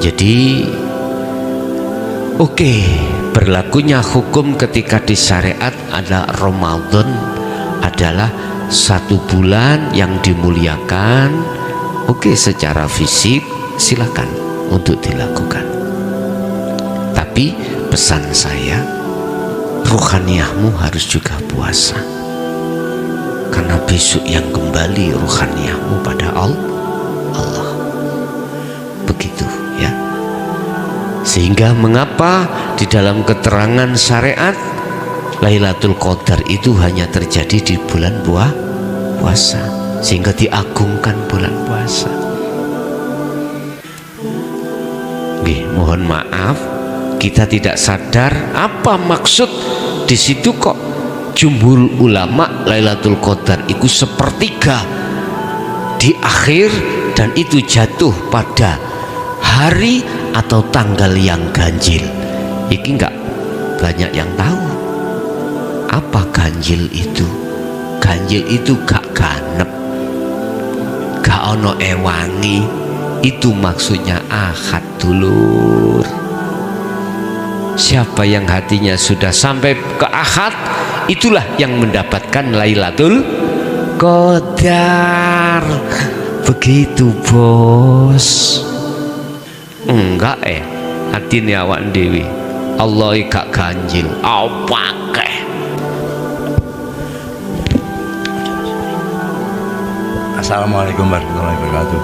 Jadi oke, berlakunya hukum ketika di syariat ada Ramadan adalah satu bulan yang dimuliakan. Oke, secara fisik silakan untuk dilakukan. Tapi pesan saya, ruhaniyahmu harus juga puasa. Karena besok yang kembali ruhaniyahmu pada Allah. Begitu ya. Sehingga mengapa di dalam keterangan syariat Lailatul Qadar itu hanya terjadi di bulan puasa, sehingga diagungkan bulan puasa. Mohon maaf, kita tidak sadar apa maksud di situ. Kok jumhur ulama Lailatul Qadar itu sepertiga di akhir, dan itu jatuh pada hari atau tanggal yang ganjil. Iki enggak banyak yang tahu apa ganjil itu. Ganjil itu gak ganep, gak ono ewangi, itu maksudnya ahad dulur. Siapa yang hatinya sudah sampai ke ahad, itulah yang mendapatkan Lailatul Qadar. Begitu bos. Enggak hati awak dewi Allah gak ganjil apa keh. Assalamualaikum warahmatullahi wabarakatuh.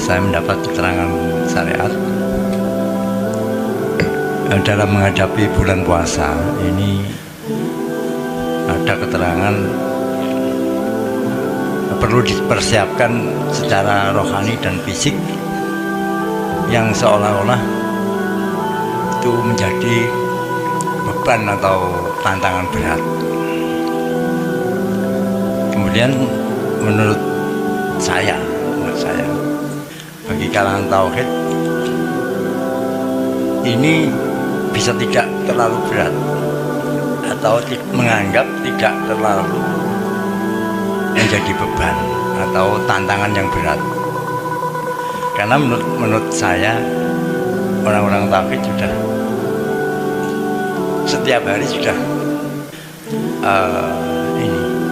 Saya mendapat keterangan syariat dalam menghadapi bulan puasa ini. Ada keterangan perlu dipersiapkan secara rohani dan fisik yang seolah-olah itu menjadi beban atau tantangan berat. Kemudian menurut saya bagi kalangan tauhid ini bisa tidak terlalu berat atau menganggap tidak terlalu menjadi beban atau tantangan yang berat. Karena menurut saya orang-orang tauhid sudah setiap hari sudah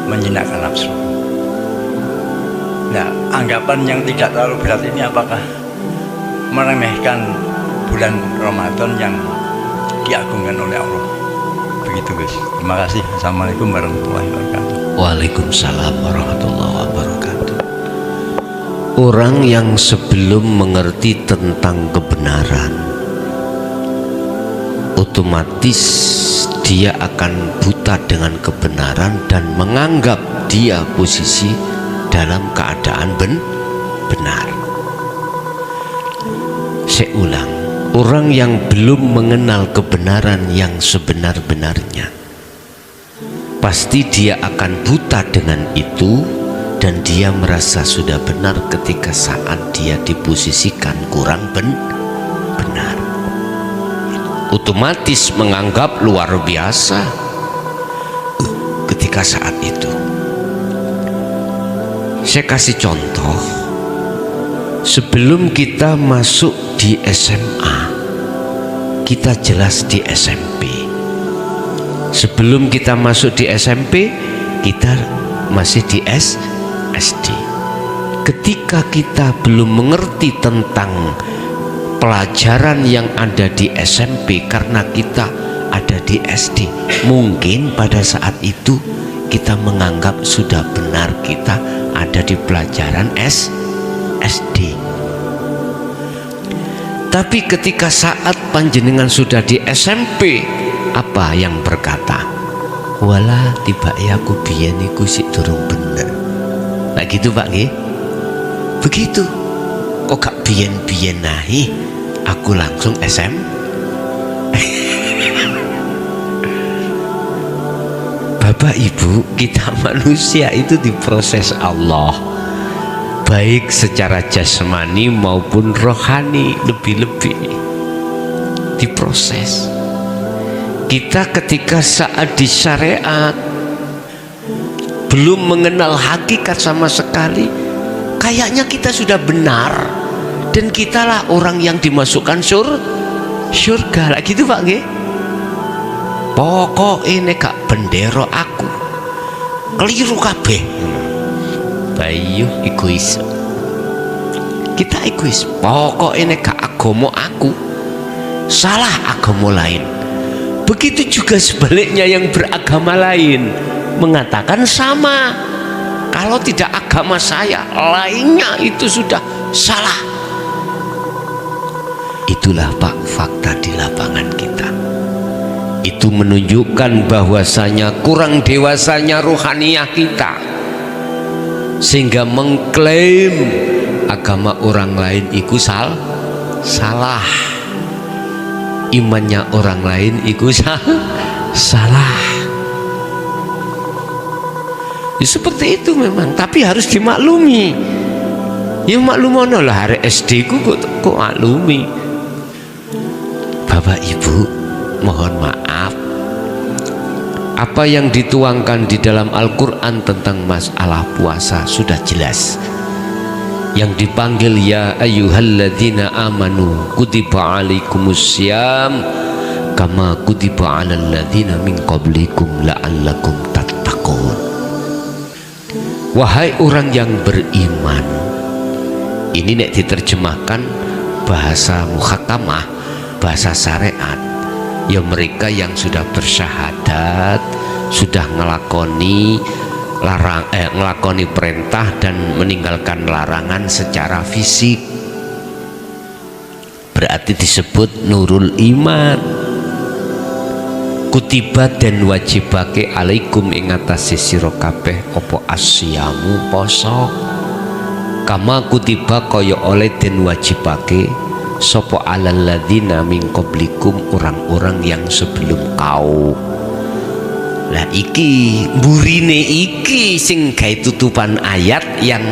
menjinakkan nafsu. Nah, anggapan yang tidak terlalu berat ini apakah meremehkan bulan Ramadan yang diagungkan oleh Allah? Begitu guys. Terima kasih. Assalamualaikum warahmatullahi wabarakatuh. Waalaikumsalam warahmatullahi wabarakatuh. Orang yang sebelum mengerti tentang kebenaran, otomatis dia akan buta dengan kebenaran dan menganggap dia posisi dalam keadaan benar. Saya ulang, orang yang belum mengenal kebenaran yang sebenar-benarnya, pasti dia akan buta dengan itu, dan dia merasa sudah benar ketika saat dia diposisikan kurang benar. Otomatis menganggap luar biasa ketika saat itu. Saya kasih contoh, sebelum kita masuk di SMA, kita jelas di SMP. Sebelum kita masuk di SMP, kita masih di SD. Ketika kita belum mengerti tentang pelajaran yang ada di SMP karena kita ada di SD, mungkin pada saat itu kita menganggap sudah benar kita ada di pelajaran SD. Tapi ketika saat panjenengan sudah di SMP, apa yang berkata? Wala tiba ya aku biyen iku sik durung bener. Nah gitu Pak nggih. Begitu. Kok gak biyen-biyen nahi, aku langsung SM. Bapak Ibu, kita manusia itu diproses Allah, baik secara jasmani maupun rohani, lebih-lebih diproses. Kita ketika saat di syariat belum mengenal hakikat sama sekali, kayaknya kita sudah benar dan kitalah orang yang dimasukkan surga lah gitu Pak nggih. Pokok ini gak bendera aku keliru kabeh. Bayu egois, kita egois. Pokok ini gak agama aku, salah agama lain. Begitu juga sebaliknya yang beragama lain mengatakan sama. Kalau tidak agama saya, lainnya itu sudah salah. Itulah Pak fakta di lapangan kita. Itu menunjukkan bahwasanya kurang dewasanya ruhaniyah kita, sehingga mengklaim agama orang lain itu salah, imannya orang lain itu salah. Ya, seperti itu memang, tapi harus dimaklumi. Ya maklumono lah, hari SD ku kok maklumi. Bapak Ibu, mohon maaf, apa yang dituangkan di dalam Al-Quran tentang masalah puasa sudah jelas. Yang dipanggil ya ayyuhalladzina amanu kutiba alaikumussyam kama kutiba alal ladzina min qablikum la'allakum tattaqun. Wahai orang yang beriman. Ini nek diterjemahkan bahasa mukhatamah, bahasa syariat, ya mereka yang sudah bersyahadat, sudah ngelakoni ngelakoni perintah dan meninggalkan larangan secara fisik, berarti disebut nurul iman. Kutiba dan wajibake alaikum ing atase sira kabeh apa asyamu poso, kama kutiba kaya oleh den wajibake sapa alal ladzina min qablikum orang-orang yang sebelum kau. Lah iki burine iki sing gawe tutupan ayat yang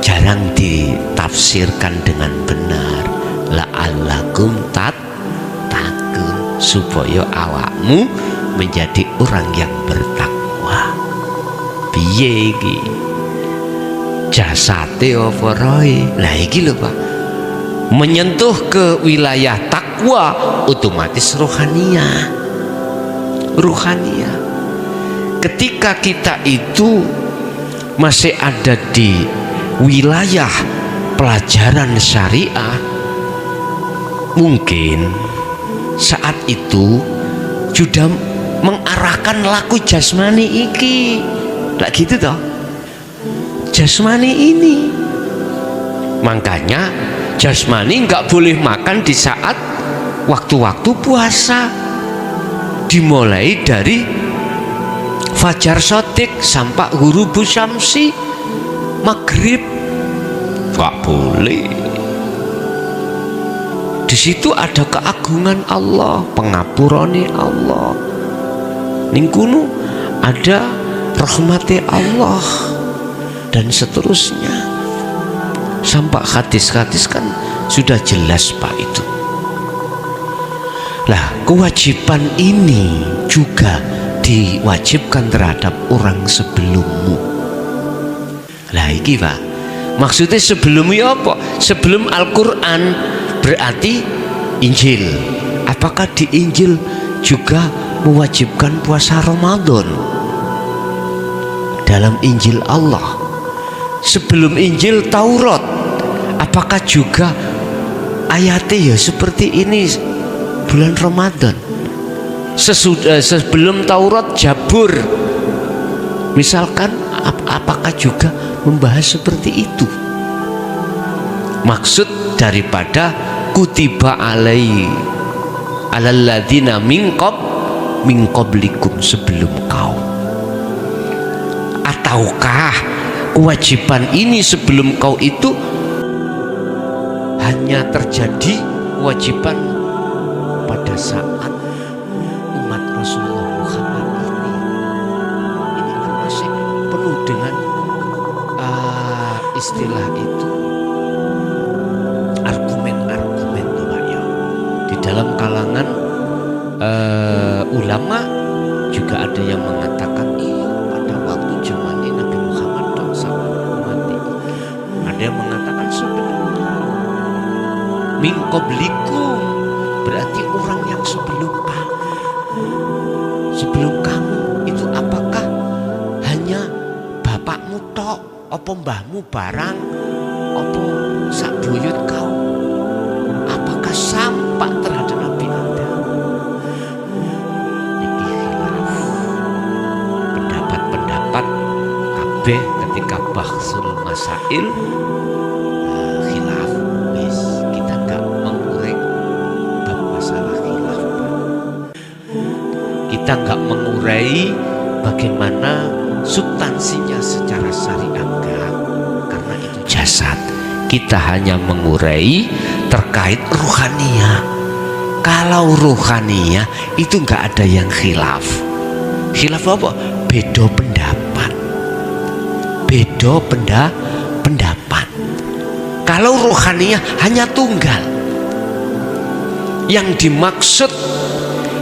jarang ditafsirkan dengan benar. La'allakum tattaqun, supaya awakmu menjadi orang yang bertakwa. Piye iki? Jasate apa roe? Lah iki lho Pak, menyentuh ke wilayah takwa otomatis rohaniah. Ketika kita itu masih ada di wilayah pelajaran syariah, mungkin saat itu sudah mengarahkan laku jasmani iki. Lah gitu toh, jasmani ini. Makanya jasmani nggak boleh makan di saat waktu-waktu puasa, dimulai dari fajar sodik sampai ghurubus syamsi, maghrib nggak boleh. Di situ ada keagungan Allah, pengapurane Allah, ningkunu ada rahmati Allah dan seterusnya. Sampai hadis-hadis kan sudah jelas Pak itu. Lah kewajiban ini juga diwajibkan terhadap orang sebelummu. Lah iki Pak, maksudnya sebelumnya apa? Sebelum Al-Quran berarti Injil. Apakah di Injil juga mewajibkan puasa Ramadan? Dalam Injil Allah. Sebelum Injil Taurat, apakah juga ayatnya ya seperti ini bulan Ramadan? Sebelum Taurat Jabur misalkan, apakah juga membahas seperti itu? Maksud daripada kutiba alal ladzina min qablikum, sebelum kau. Ataukah kewajiban ini sebelum kau itu hanya terjadi kewajiban pada saat umat Rasulullah Muhammad ini? Ini kan masih penuh dengan istilah itu, argumen-argumen tuh Pak ya. Di dalam kalangan ulama juga ada yang mengatakan iya pada waktu zaman Nabi Muhammad dong sama umat ini ada yang mengatakan sebelumnya. Min qablikum berarti orang yang sebelum kamu itu apakah hanya bapakmu tok, apa mbahmu barang, apa sak buyut kau? Apakah sampak terhadap Nabi Adam? Ini khilaf. Pendapat-pendapat kabeh ketika bahsul masail khilaf. Wis, kita enggak mengurai bab masalah khilaf. Kita enggak mengurai bagaimana substansinya secara syariat, enggak, karena itu jasad. Kita hanya mengurai terkait ruhaniyah. Kalau ruhaniyah itu enggak ada yang khilaf. Khilaf apa? Beda pendapat. Beda pendapat. Kalau ruhaniyah hanya tunggal. Yang dimaksud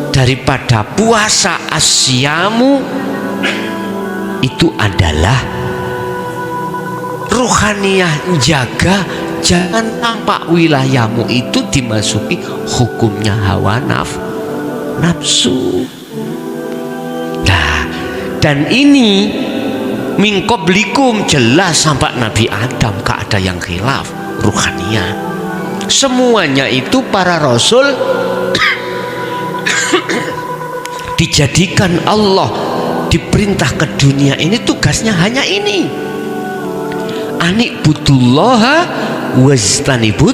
daripada puasa asyamu itu adalah ruhaniyah, jaga jangan tampak wilayahmu itu dimasuki hukumnya hawa nafsu. Nah, dan ini min qablikum jelas sampai Nabi Adam gak ada yang khilaf ruhaniyah. Semuanya itu para rasul dijadikan Allah diperintah ke dunia ini tugasnya hanya ini. Anik butullaha wajtanibut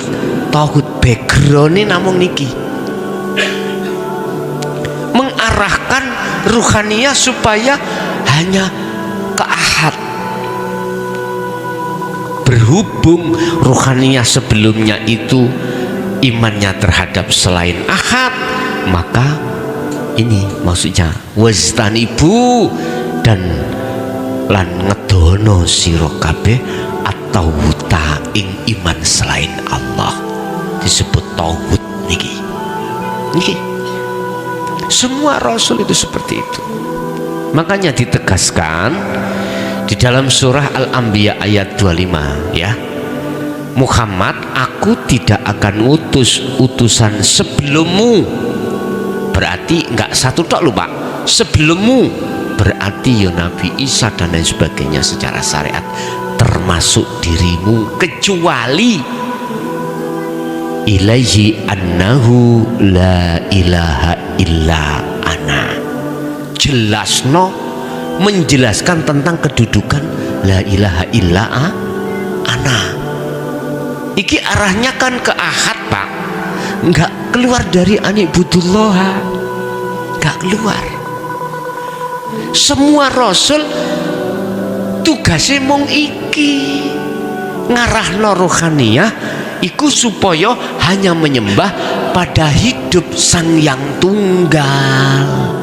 tauhid. Background ini namung niki mengarahkan ruhaniyah supaya hanya ke ahad. Berhubung ruhaniyah sebelumnya itu imannya terhadap selain ahad, maka ini maksudnya wajtanibu dan lan ngedono sira kabeh atau wuta ing iman selain Allah, disebut tauhid niki. Semua rasul itu seperti itu. Makanya ditegaskan di dalam surah Al-Anbiya ayat 25 ya. Muhammad, aku tidak akan ngutus utusan sebelummu. Berarti enggak satu tok lho Pak. Sebelummu berarti ya Nabi Isa dan lain sebagainya secara syariat, termasuk dirimu, kecuali ilaihi annahu la ilaha illa ana. Jelasno, menjelaskan tentang kedudukan la ilaha illa ana. Iki arahnya kan ke ahad Pak, enggak keluar dari anibudullah, enggak keluar. Semua rasul tugasnya mung iki, ngarahno rohaniyah iku supaya hanya menyembah pada hidup Sang Yang Tunggal.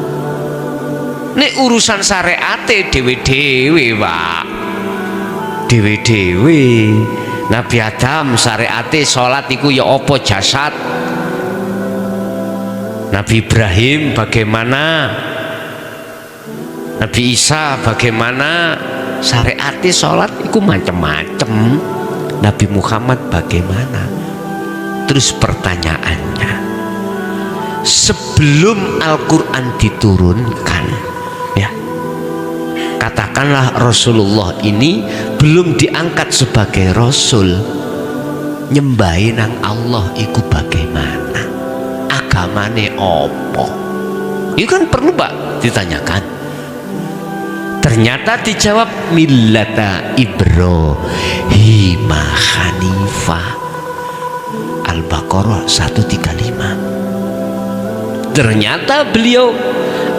Nek urusan syariate dewe-dewe Pak, dewe-dewe. Nabi Adam syariate salat iku ya apa jasad. Nabi Ibrahim bagaimana, Nabi Isa bagaimana, syariate salat iku macam-macam. Nabi Muhammad bagaimana? Terus pertanyaannya, sebelum Al-Quran diturunkan ya, katakanlah Rasulullah ini belum diangkat sebagai Rasul, nyembahin nang Allah iku bagaimana, agamane opo? Itu kan perlu Pak ditanyakan. Ternyata dijawab millata Ibrahim Hanifah. Al-Baqarah 135. Ternyata beliau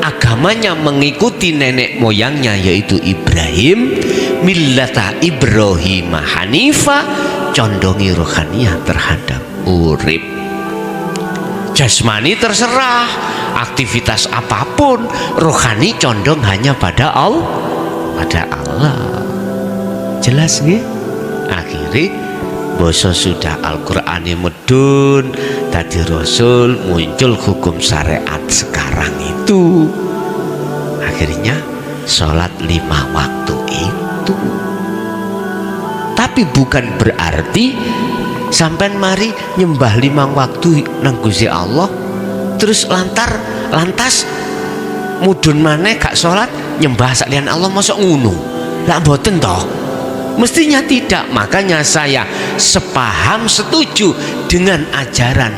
agamanya mengikuti nenek moyangnya yaitu Ibrahim. Millata Ibrahim Hanifah, condongi rohaniyah terhadap urip. Jasmani terserah, aktivitas apapun, rohani condong hanya pada Allah. Jelas nggih? Akhirnya basa sudah Al-Qur'ane medun, tadi Rasul muncul hukum syariat sekarang itu. Akhirnya sholat 5 waktu itu Tapi bukan berarti sampean mari nyembah 5 waktu nang Gusti Allah terus lantas mudun maneh gak sholat nyembah saklian Allah, mosok ngono. Lah mboten toh, mestinya tidak. Makanya saya sepaham, setuju dengan ajaran,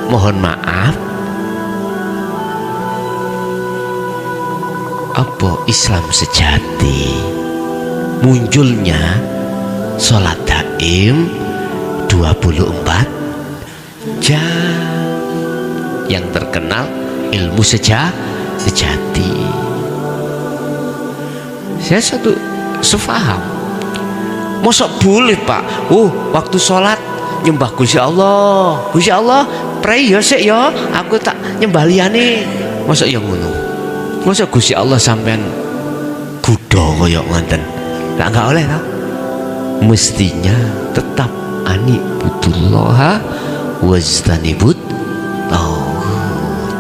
mohon maaf, apa Islam sejati munculnya sholat daim 24 jam, yang terkenal ilmu sejati. Saya sefaham. Mosok boleh Pak, waktu sholat nyembah Gusti Allah, Gusti Allah pray ya sik ya, aku tak nyembah liyane. Mosok ya ngono. Mosok Gusti Allah sampean kuda kaya ngoten. Lah enggak oleh tau. Mestinya tetap ani butullaha wajtanibut tauhid.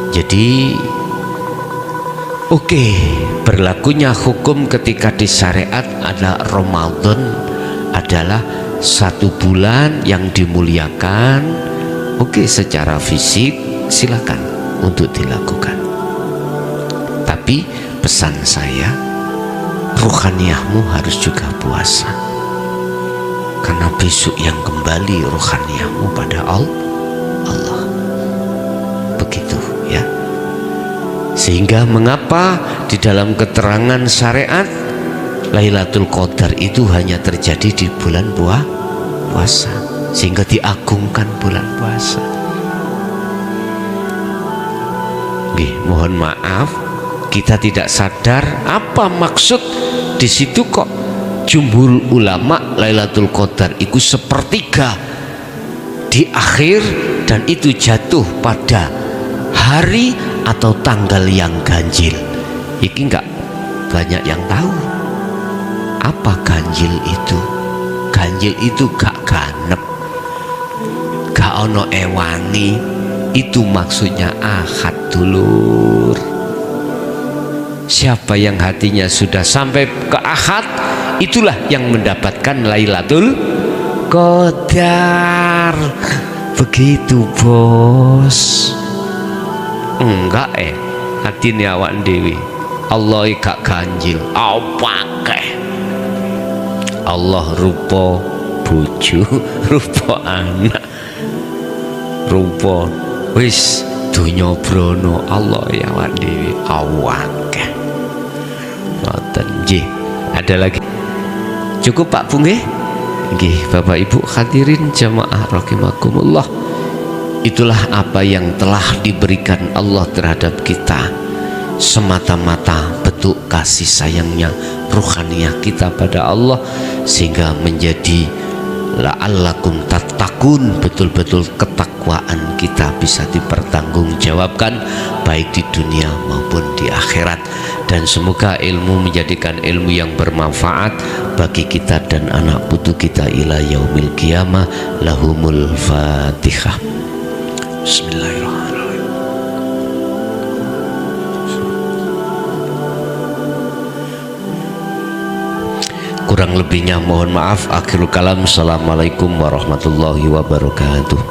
Jadi oke, berlakunya hukum ketika di syariat ada Ramadan adalah 1 bulan yang dimuliakan. Oke, secara fisik silakan untuk dilakukan. Tapi pesan saya, ruhaniyahmu harus juga puasa. Karena besok yang kembali ruhaniyahmu pada Allah. Begitu ya. Sehingga mengapa di dalam keterangan syariat Lailatul Qadar itu hanya terjadi di bulan puasa, sehingga diagungkan bulan puasa. Mohon maaf, kita tidak sadar apa maksud di situ. Kok jumhur ulama Lailatul Qadar itu sepertiga di akhir, dan itu jatuh pada hari atau tanggal yang ganjil. Iki enggak banyak yang tahu apa ganjil itu. Ganjil itu gak ganep, gak ono ewangi, itu maksudnya ahad dulur. Siapa yang hatinya sudah sampai ke ahad, itulah yang mendapatkan Lailatul Qadar. Begitu bos. Enggak hatine awak dewi. Allah gak ganjil, apa Allah rupa bojo, rupa anak, rupa wis donya brono. Allah ya awak dewi awake. Ngoten nggih. Ada lagi? Cukup Pak Bu nggih? Nggih, Bapak Ibu hadirin jamaah rahimakumullah. Itulah apa yang telah diberikan Allah terhadap kita, semata-mata bentuk kasih sayangnya, ruhaniyah kita pada Allah, sehingga menjadi la'allakum tattaqun, betul-betul ketakwaan kita bisa dipertanggungjawabkan baik di dunia maupun di akhirat. Dan semoga ilmu menjadikan ilmu yang bermanfaat bagi kita dan anak putu kita ila yaumil qiyamah. Lahumul Fatihah. Bismillahirrahmanirrahim. Kurang lebihnya mohon maaf. Akhirul kalam. Assalamualaikum warahmatullahi wabarakatuh.